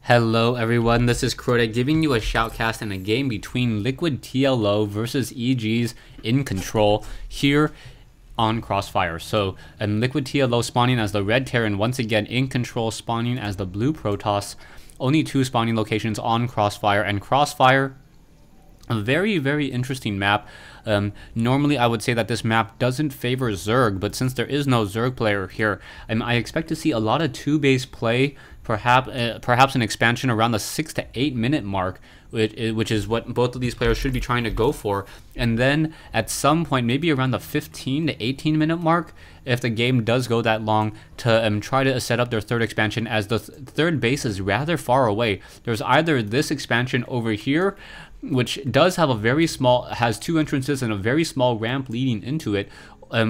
Hello everyone, this is Crota giving you a shoutcast in a game between LiquidTLO versus EGiNcontrol here on CrossFire. So, LiquidTLO spawning as the red Terran, once again EGiNcontrol spawning as the blue Protoss. Only two spawning locations on CrossFire, and CrossFire, a very interesting map. Normally I would say that this map doesn't favor Zerg, but since there is no Zerg player here, I expect to see a lot of 2-base play, perhaps an expansion around the 6 to 8 minute mark, which is what both of these players should be trying to go for. And then at some point, maybe around the 15 to 18 minute mark, if the game does go that long, to try to set up their third expansion, as the third base is rather far away. There's either this expansion over here, which does have a very small, has two entrances and a very small ramp leading into it,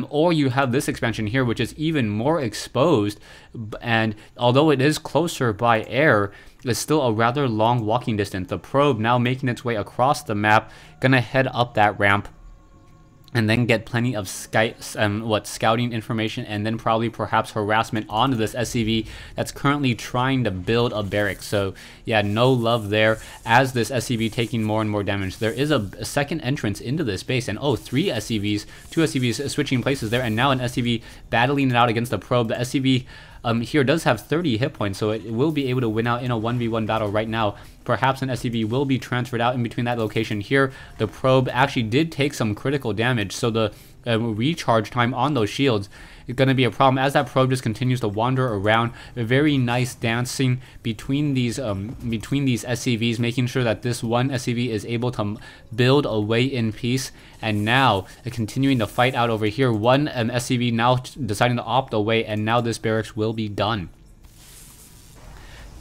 or you have this expansion here, which is even more exposed, and although it is closer by air, it's still a rather long walking distance. The probe now making its way across the map, gonna head up that ramp and then get plenty of scouting information, and then probably perhaps harassment onto this SCV that's currently trying to build a barrack. So yeah, no love there as this SCV taking more and more damage. There is a second entrance into this base, and oh, two SCVs switching places there, and now an SCV battling it out against the probe. The SCV here does have 30 hit points, so it will be able to win out in a 1v1 battle right now. Perhaps an SCV will be transferred out in between that location here. The probe actually did take some critical damage, so the recharge time on those shields is going to be a problem as that probe just continues to wander around. A very nice dancing between these SCVs, making sure that this one SCV is able to build away in peace. And now continuing to fight out over here. One SCV now deciding to opt away, and now this barracks will be done.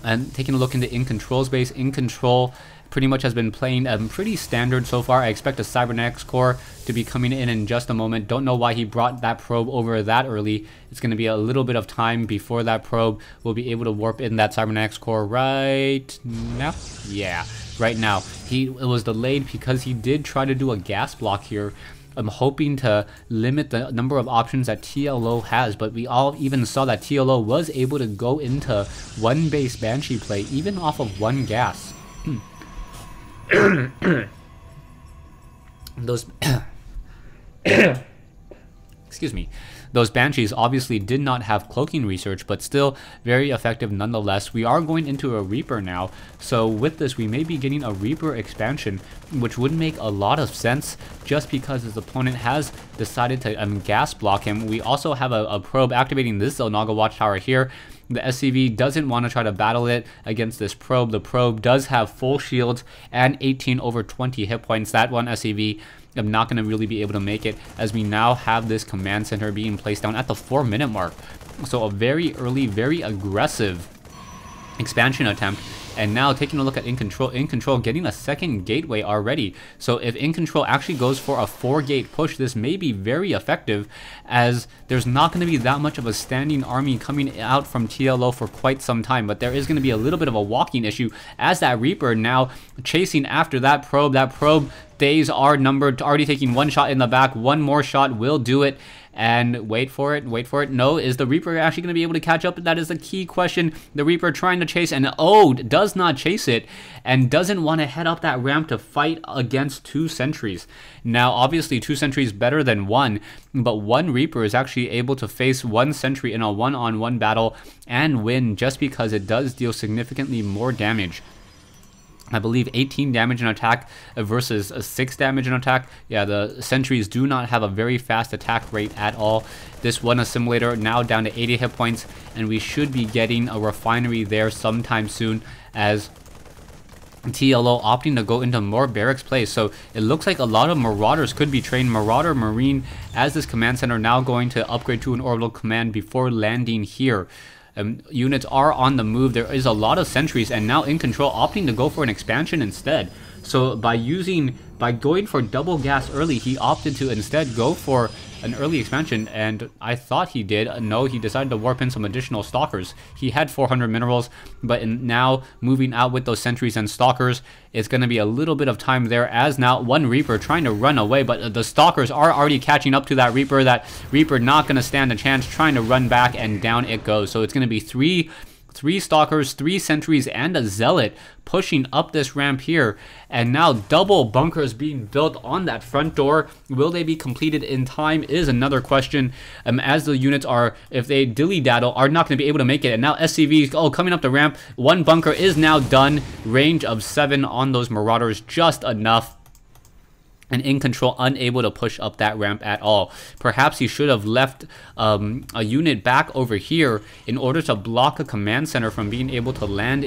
And taking a look into EGiNcontrol's base, EGiNcontrol pretty much has been playing pretty standard so far. I expect a cybernetics core to be coming in just a moment. Don't know why he brought that probe over that early. It's going to be a little bit of time before that probe will be able to warp in that cybernetics core right now. Yeah, right now. It was delayed because he did try to do a gas block here. I'm hoping to limit the number of options that TLO has, but we all even saw that TLO was able to go into one base Banshee play even off of one gas. Those excuse me. Those Banshees obviously did not have cloaking research, but still very effective nonetheless. We are going into a Reaper now, so with this we may be getting a Reaper expansion, which would make a lot of sense just because his opponent has decided to gas block him. We also have a probe activating this Zelnaga Watchtower here. The SCV doesn't want to try to battle it against this probe. The probe does have full shields and 18/20 hit points. That one SCV, I'm not going to really be able to make it, as we now have this command center being placed down at the 4-minute mark. So a very early, very aggressive expansion attempt. And now taking a look at EGiNcontrol getting a second gateway already. So if EGiNcontrol actually goes for a 4-gate push, this may be very effective, as there's not going to be that much of a standing army coming out from TLO for quite some time. But there is going to be a little bit of a walking issue as that Reaper now chasing after that probe. That probe, days are numbered, already taking one shot in the back. One more shot will do it. And wait for it. No, is the Reaper actually going to be able to catch up? That is the key question. The Reaper trying to chase, and oh, does not chase it, and doesn't want to head up that ramp to fight against 2 sentries. Now, obviously, 2 sentries better than 1, but 1 Reaper is actually able to face 1 sentry in a one-on-one battle and win, just because it does deal significantly more damage. I believe 18 damage in attack versus 6 damage in attack. Yeah, the sentries do not have a very fast attack rate at all. This one assimilator now down to 80 hit points, and we should be getting a refinery there sometime soon, as TLO opting to go into more barracks plays. So it looks like a lot of Marauders could be trained. Marauder Marine, as this command center now going to upgrade to an orbital command before landing here. Units are on the move. There is a lot of sentries, and now EGiNcontrol opting to go for an expansion instead. So by going for double gas early, he opted to instead go for an early expansion, and I thought he did. No, he decided to warp in some additional stalkers. He had 400 minerals, but now moving out with those sentries and stalkers, it's going to be a little bit of time there, as now one Reaper trying to run away, but the stalkers are already catching up to that Reaper. That Reaper not going to stand a chance, trying to run back, and down it goes. So it's going to be three 3 Stalkers, 3 Sentries, and a Zealot pushing up this ramp here, and now double bunkers being built on that front door. Will they be completed in time is another question, as the units are, if they dilly-daddle, are not going to be able to make it. And now SCVs, coming up the ramp, 1 bunker is now done, range of 7 on those Marauders, just enough. And EGiNcontrol unable to push up that ramp at all. Perhaps he should have left a unit back over here in order to block a command center from being able to land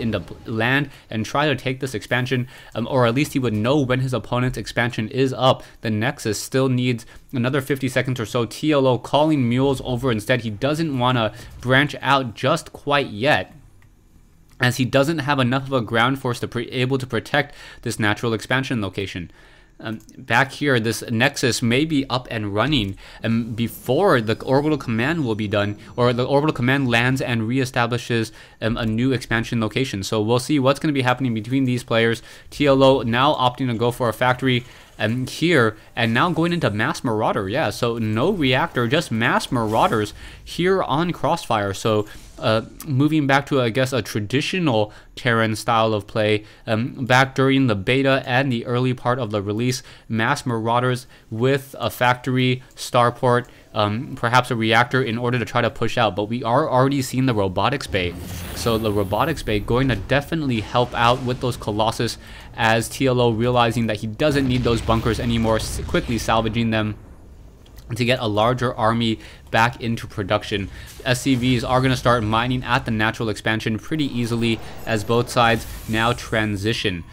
and try to take this expansion, or at least he would know when his opponent's expansion is up. The Nexus still needs another 50 seconds or so. TLO calling mules over instead. He doesn't want to branch out just quite yet, as he doesn't have enough of a ground force to be able to protect this natural expansion location. Back here, this Nexus may be up and running before the orbital command will be done, or the orbital command lands and reestablishes a new expansion location. So we'll see what's going to be happening between these players. TLO now opting to go for a factory here, and now going into Mass Marauder. Yeah, so no reactor, just Mass Marauders here on CrossFire. So moving back to, I guess, a traditional Terran style of play, back during the beta and the early part of the release, Mass Marauders with a factory, starport, perhaps a reactor in order to try to push out. But we are already seeing the robotics bay, so the robotics bay going to definitely help out with those Colossus, as TLO realizing that he doesn't need those bunkers anymore, quickly salvaging them to get a larger army back into production. SCVs are going to start mining at the natural expansion pretty easily as both sides now transition.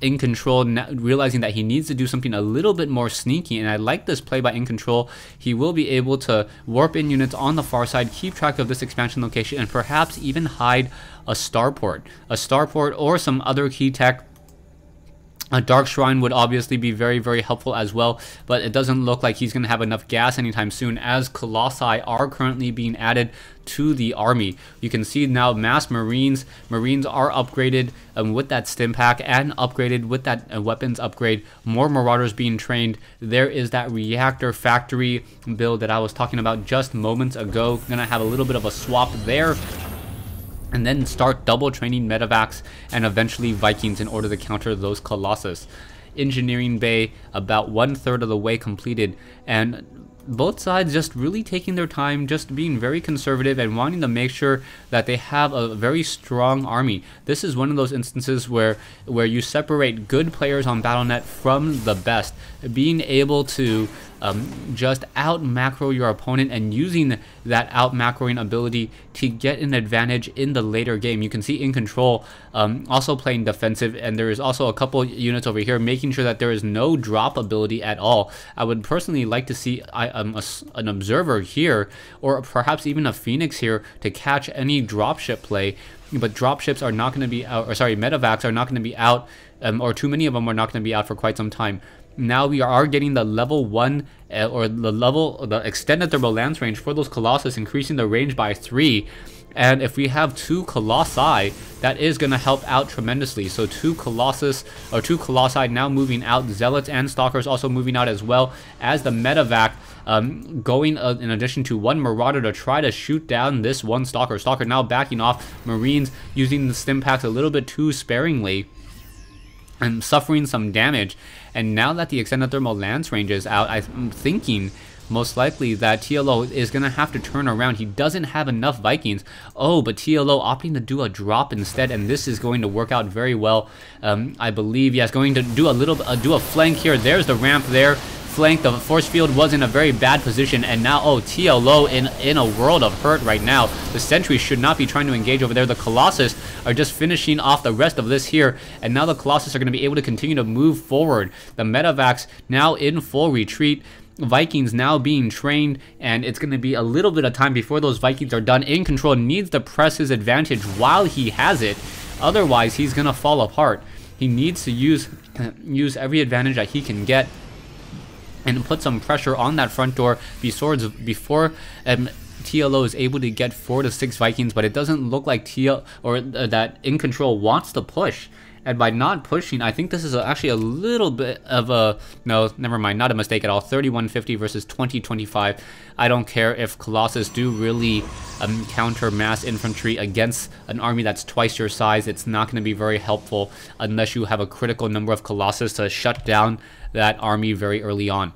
EGiNcontrol realizing that he needs to do something a little bit more sneaky, and I like this play by EGiNcontrol. He will be able to warp in units on the far side, keep track of this expansion location, and perhaps even hide a starport or some other key tech. A Dark Shrine would obviously be very, very helpful as well, but it doesn't look like he's going to have enough gas anytime soon, as Colossi are currently being added to the army. You can see now Mass Marines. Marines are upgraded with that stim pack, and upgraded with that weapons upgrade. More Marauders being trained. There is that reactor factory build that I was talking about just moments ago. Going to have a little bit of a swap there, and then start double training medevacs and eventually Vikings in order to counter those Colossus. Engineering bay about 1/3 of the way completed, and both sides just really taking their time, just being very conservative and wanting to make sure that they have a very strong army. This is one of those instances where you separate good players on Battle.net from the best. Being able to just out macro your opponent, and using that out macroing ability to get an advantage in the later game. You can see EGiNcontrol also playing defensive, and there is also a couple units over here making sure that there is no drop ability at all. I would personally like to see an observer here, or perhaps even a Phoenix here, to catch any dropship play. But dropships are not going to be out, or sorry, medevacs are not going to be out, or too many of them are not going to be out for quite some time. Now we are getting the level 1 or the extended thermal lance range for those Colossus, increasing the range by 3. And if we have 2 Colossi, that is going to help out tremendously. So 2 Colossi now moving out. Zealots and Stalkers also moving out, as well as the medevac going in addition to 1 Marauder to try to shoot down this 1 Stalker. Stalker now backing off. Marines using the stim packs a little bit too sparingly and suffering some damage. And now that the extended thermal lance range is out, I'm thinking most likely that TLO is going to have to turn around. He doesn't have enough Vikings. Oh, but TLO opting to do a drop instead, and this is going to work out very well. I believe, yes, going to do a flank here. There's the ramp there. Flank. The force field was in a very bad position, and now, oh, TLO in a world of hurt right now. The sentries should not be trying to engage over there. The Colossus are just finishing off the rest of this here, and now the Colossus are going to be able to continue to move forward. The medevacs now in full retreat. Vikings now being trained, and it's going to be a little bit of time before those Vikings are done. EGiNcontrol needs to press his advantage while he has it, otherwise he's going to fall apart. He needs to use every advantage that he can get and put some pressure on that front door before TLO is able to get 4 to 6 Vikings. But it doesn't look like that EGiNcontrol wants to push, And by not pushing, I think this is actually a little bit of a, no, never mind, not a mistake at all. 3150 versus 2025. I don't care if Colossus do really counter mass infantry against an army that's twice your size. It's not going to be very helpful unless you have a critical number of Colossus to shut down that army very early on.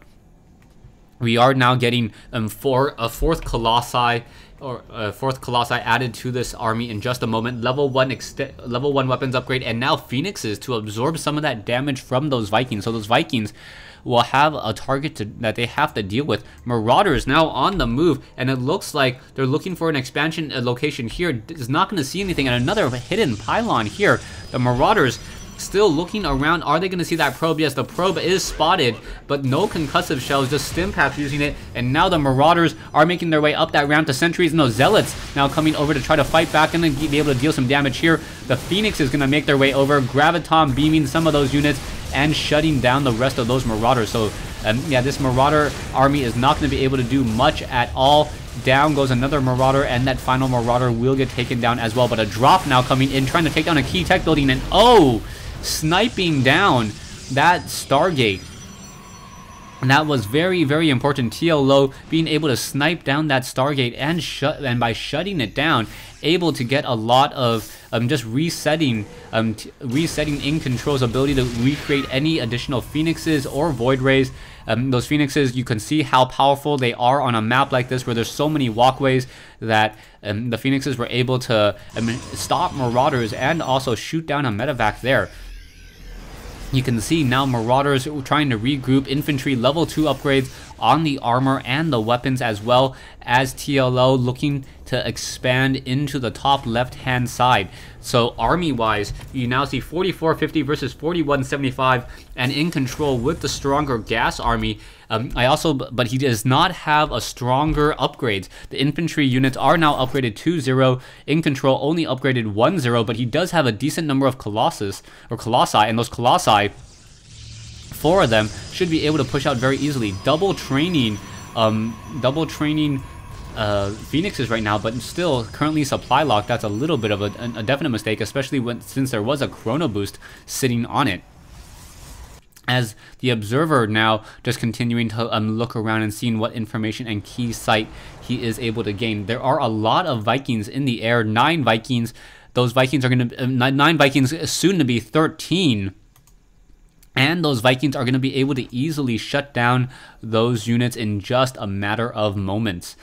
We are now getting a fourth Colossi added to this army in just a moment. Level 1 weapons upgrade, and now Phoenixes to absorb some of that damage from those Vikings. So those Vikings will have a target that they have to deal with. Marauders now on the move, and it looks like they're looking for an expansion location here. Is not going to see anything, and another hidden pylon here. The Marauders still looking around. Are they going to see that probe? Yes, the probe is spotted, but no concussive shells, just stim packs using it. And now the Marauders are making their way up that ramp to sentries. No, Zealots now coming over to try to fight back and be able to deal some damage here. The Phoenix is going to make their way over. Graviton beaming some of those units and shutting down the rest of those Marauders. So yeah, this Marauder army is not going to be able to do much at all. Down goes another Marauder, and that final Marauder will get taken down as well. But a drop now coming in, trying to take down a key tech building, and oh, sniping down that Stargate. And that was very, very important. TLO being able to snipe down that Stargate and by shutting it down, able to get a lot of just resetting EGiNcontrol's ability to recreate any additional Phoenixes or Void Rays. Those Phoenixes, you can see how powerful they are on a map like this where there's so many walkways that the Phoenixes were able to stop Marauders and also shoot down a medevac there. You can see now Marauders trying to regroup. Infantry level 2 upgrades on the armor and the weapons, as well as TLO looking to expand into the top left hand side. So army wise, you now see 4450 versus 4175, and EGiNcontrol with the stronger gas army. But he does not have a stronger upgrades. The infantry units are now upgraded 2-0. EGiNcontrol only upgraded 1-0, but he does have a decent number of Colossi, and those Colossi, 4 of them, should be able to push out very easily. Double training Phoenixes right now, but still currently supply locked. That's a little bit of a definite mistake, especially since there was a chrono boost sitting on it. As the observer now just continuing to look around and seeing what information and key site he is able to gain. There are a lot of Vikings in the air. 9 Vikings. Those Vikings are going to 9 Vikings, soon to be 13. And those Vikings are going to be able to easily shut down those units in just a matter of moments.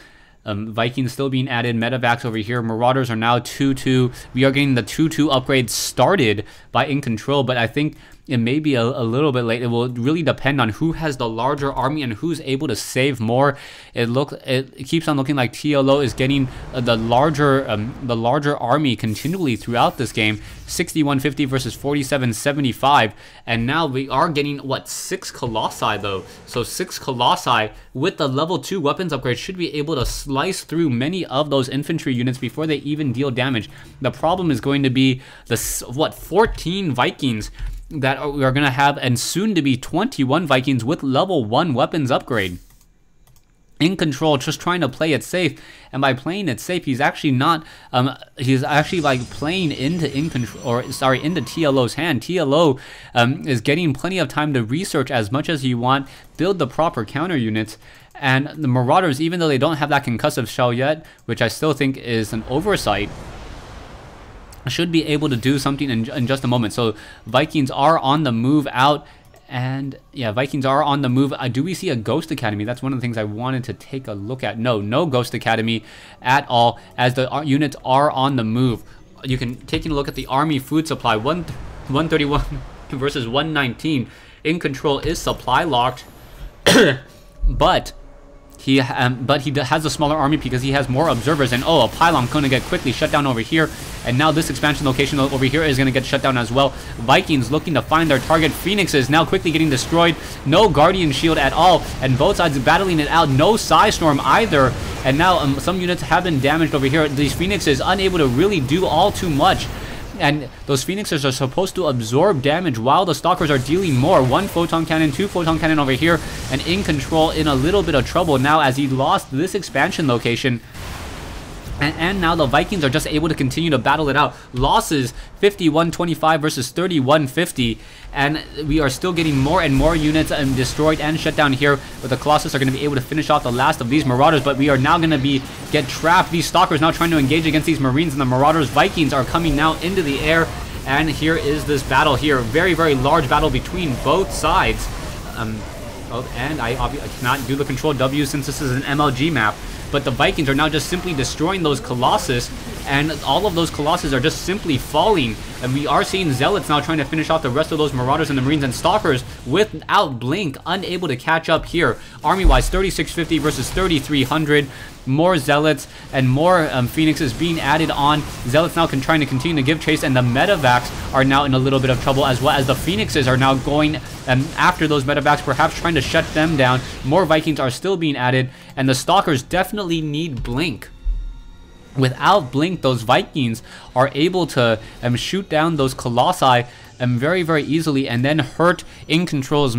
Vikings still being added. Medevacs over here. Marauders are now 2-2. We are getting the 2-2 upgrade started by EGiNcontrol, but I think it may be a little bit late. It will really depend on who has the larger army and who's able to save more. It keeps on looking like TLO is getting the larger army continually throughout this game. 6150 versus 4775, and now we are getting what, 6 Colossi though. So 6 Colossi with the level 2 weapons upgrade should be able to slice through many of those infantry units before they even deal damage. The problem is going to be the 14 Vikings that we are going to have, and soon to be 21 Vikings with level 1 weapons upgrade. EGiNcontrol just trying to play it safe, and by playing it safe, he's actually not. He's actually like playing into into TLO's hand. TLO is getting plenty of time to research as much as you want, build the proper counter units, and the Marauders, even though they don't have that concussive shell yet, which I still think is an oversight, should be able to do something in just a moment. So Vikings are on the move out. And yeah, Vikings are on the move. Do we see a Ghost Academy? That's one of the things I wanted to take a look at. No Ghost Academy at all, as the units are on the move. You can take a look at the army food supply. 131 versus 119. EGiNcontrol is supply locked, but he has a smaller army because he has more observers. And oh, a pylon going to get quickly shut down over here. And now this expansion location over here is going to get shut down as well. Vikings looking to find their target. Phoenixes now quickly getting destroyed. No Guardian Shield at all. And both sides battling it out. No Psy Storm either. And now some units have been damaged over here. These Phoenixes unable to really do all too much. And those Phoenixes are supposed to absorb damage while the Stalkers are dealing more. 1 Photon Cannon, 2 Photon Cannon over here. And EGiNcontrol in a little bit of trouble now as he lost this expansion location. And now the Vikings are just able to continue to battle it out. Losses 51-25 versus 31-50. And we are still getting more and more units destroyed and shut down here. But the Colossus are going to be able to finish off the last of these Marauders. But we are now going to get trapped. These Stalkers now trying to engage against these Marines. And the Marauders Vikings are coming now into the air. And here is this battle here. Very, very large battle between both sides. And I cannot do the Control W since this is an MLG map. But the Vikings are now just simply destroying those Colossus, and all of those Colossus are just simply falling. And we are seeing Zealots now trying to finish off the rest of those Marauders and the Marines, and Stalkers without blink, unable to catch up here. Army-wise, 3650 versus 3300. More Zealots and more Phoenixes being added on. Zealots now trying to continue to give chase, and the Medivacs are now in a little bit of trouble, as well as the Phoenixes are now going after those Medivacs, perhaps trying to shut them down. More Vikings are still being added, and the Stalkers definitely need blink. Without blink, those Vikings are able to shoot down those Colossi very, very easily, and then hurt EGiNcontrol's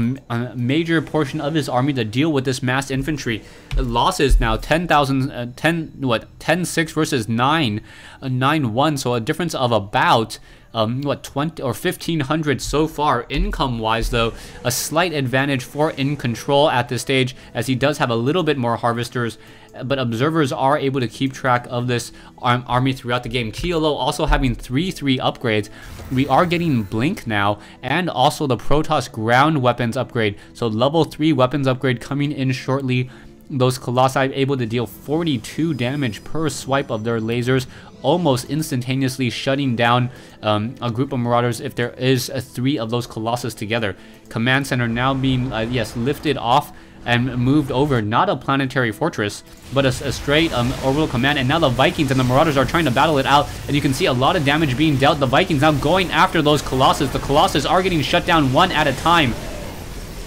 major portion of his army to deal with this mass infantry. Losses now 10-6 versus 9-1, so a difference of about 20 or 1500 so far. Income wise though, a slight advantage for EGiNcontrol at this stage, as he does have a little bit more harvesters, but observers are able to keep track of this army throughout the game. TLO also having 3-3 upgrades. We are getting blink now, and also the Protoss ground weapons upgrade, so level 3 weapons upgrade coming in shortly. Those Colossi able to deal 42 damage per swipe of their lasers, almost instantaneously shutting down a group of Marauders if there is 3 of those Colossus together. Command center now being lifted off and moved over, not a planetary fortress, but a straight orbital command. And now the Vikings and the Marauders are trying to battle it out, and you can see a lot of damage being dealt. The Vikings now going after those Colossus. The Colossus are getting shut down one at a time,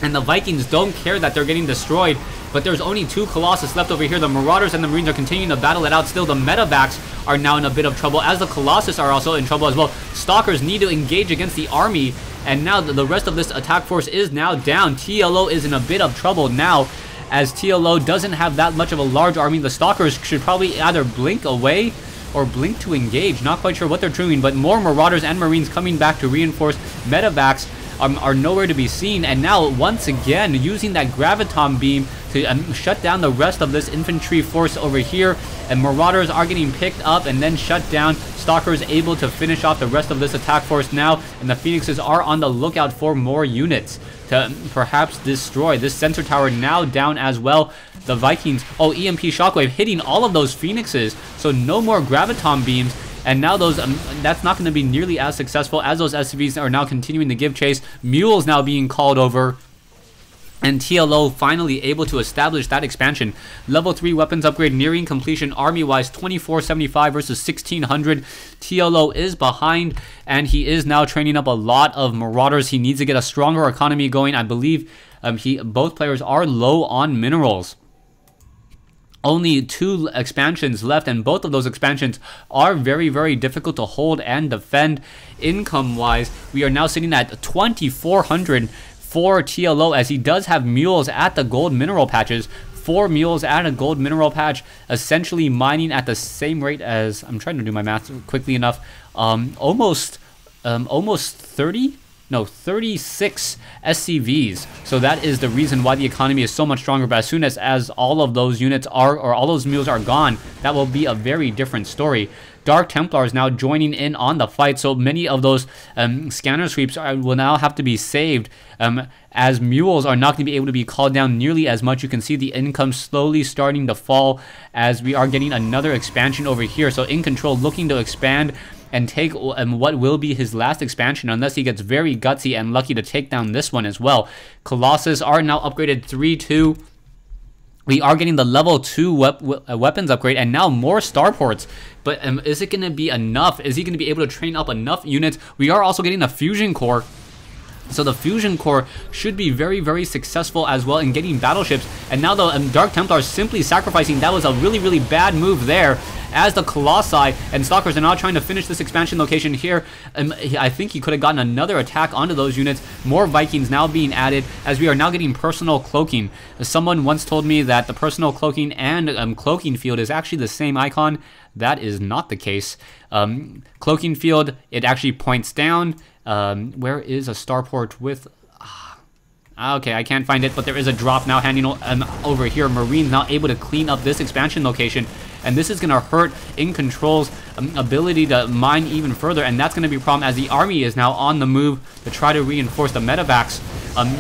and the Vikings don't care that they're getting destroyed. But there's only 2 Colossus left over here. The Marauders and the Marines are continuing to battle it out still. The Medivacs are now in a bit of trouble, as the Colossus are also in trouble as well. Stalkers need to engage against the army, and now the rest of this attack force is now down. TLO is in a bit of trouble now, as TLO doesn't have that much of a large army. The Stalkers should probably either blink away or blink to engage. Not quite sure what they're doing, but more Marauders and Marines coming back to reinforce. Medivacs are nowhere to be seen, and now once again using that graviton beam to shut down the rest of this infantry force over here, and Marauders are getting picked up and then shut down. Stalkers able to finish off the rest of this attack force now, and the Phoenixes are on the lookout for more units to perhaps destroy. This sensor tower now down as well. The Vikings, EMP shockwave hitting all of those Phoenixes, so no more graviton beams. And now those that's not going to be nearly as successful, as those SCVs are now continuing to give chase. Mules now being called over, and TLO finally able to establish that expansion. Level 3 weapons upgrade nearing completion. Army-wise, 2475 versus 1600. TLO is behind, and he is now training up a lot of Marauders. He needs to get a stronger economy going. I believe both players are low on minerals. Only 2 expansions left, and both of those expansions are very, very difficult to hold and defend. Income wise, we are now sitting at 2400 for TLO, as he does have mules at the gold mineral patches. 4 mules at a gold mineral patch, essentially mining at the same rate as, I'm trying to do my math quickly enough, almost 36 SCVs. So that is the reason why the economy is so much stronger. But as soon as all of those units are, or all those mules are gone, that will be a very different story. Dark Templars now joining in on the fight, so many of those scanner sweeps will now have to be saved, as mules are not going to be able to be called down nearly as much. You can see the income slowly starting to fall as we are getting another expansion over here. So EGiNcontrol looking to expand and take what will be his last expansion, unless he gets very gutsy and lucky to take down this one as well. Colossus are now upgraded 3-2. We are getting the level 2 weapons upgrade, and now more starports. But is it going to be enough? Is he going to be able to train up enough units? We are also getting a fusion core. So the fusion core should be very, very successful as well in getting battleships. And now the Dark Templars simply sacrificing. That was a really, really bad move there, as the Colossi and Stalkers are now trying to finish this expansion location here. I think he could have gotten another attack onto those units. More Vikings now being added as we are now getting personal cloaking. Someone once told me that the personal cloaking and cloaking field is actually the same icon. That is not the case. Cloaking field, it actually points down. Where is a starport with... Okay, I can't find it, but there is a drop now handing over here. Marines now able to clean up this expansion location, and this is going to hurt EGiNcontrol's ability to mine even further, and that's going to be a problem as the army is now on the move to try to reinforce the medevacs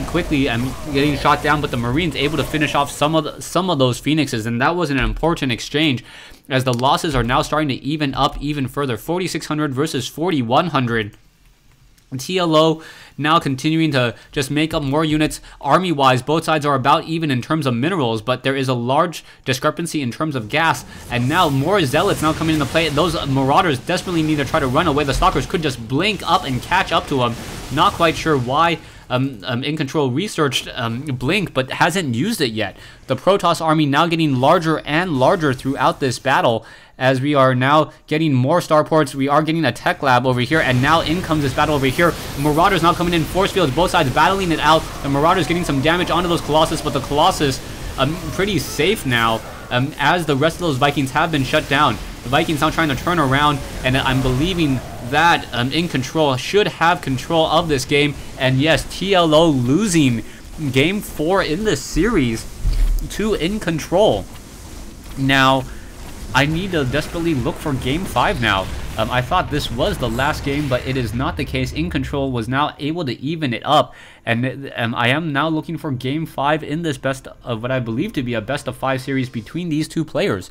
quickly and getting shot down, but the Marines able to finish off some of those Phoenixes, and that was an important exchange as the losses are now starting to even up even further. 4,600 versus 4,100. TLO now continuing to just make up more units. Army-wise, both sides are about even in terms of minerals, but there is a large discrepancy in terms of gas, and now more Zealots now coming into play. Those Marauders desperately need to try to run away. The Stalkers could just blink up and catch up to them. Not quite sure why EGiNcontrol researched Blink, but hasn't used it yet. The Protoss army now getting larger and larger throughout this battle, as we are now getting more starports. We are getting a tech lab over here, and now in comes this battle over here. Marauders now coming in force fields, both sides battling it out. The Marauders getting some damage onto those Colossus, but the Colossus pretty safe now, as the rest of those Vikings have been shut down. The Vikings now trying to turn around, and I'm believing that EGiNcontrol should have control of this game. And yes, TLO losing game 4 in this series to EGiNcontrol. Now, I need to desperately look for game 5 now. I thought this was the last game, but it is not the case. EGiNcontrol was now able to even it up, and I am now looking for game 5 in this best of what I believe to be a best of 5 series between these two players.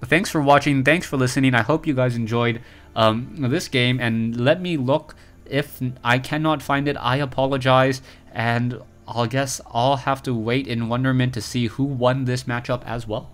Thanks for watching. Thanks for listening. I hope you guys enjoyed this game, and let me look. If I cannot find it, I apologize, and I guess I'll have to wait in wonderment to see who won this matchup as well.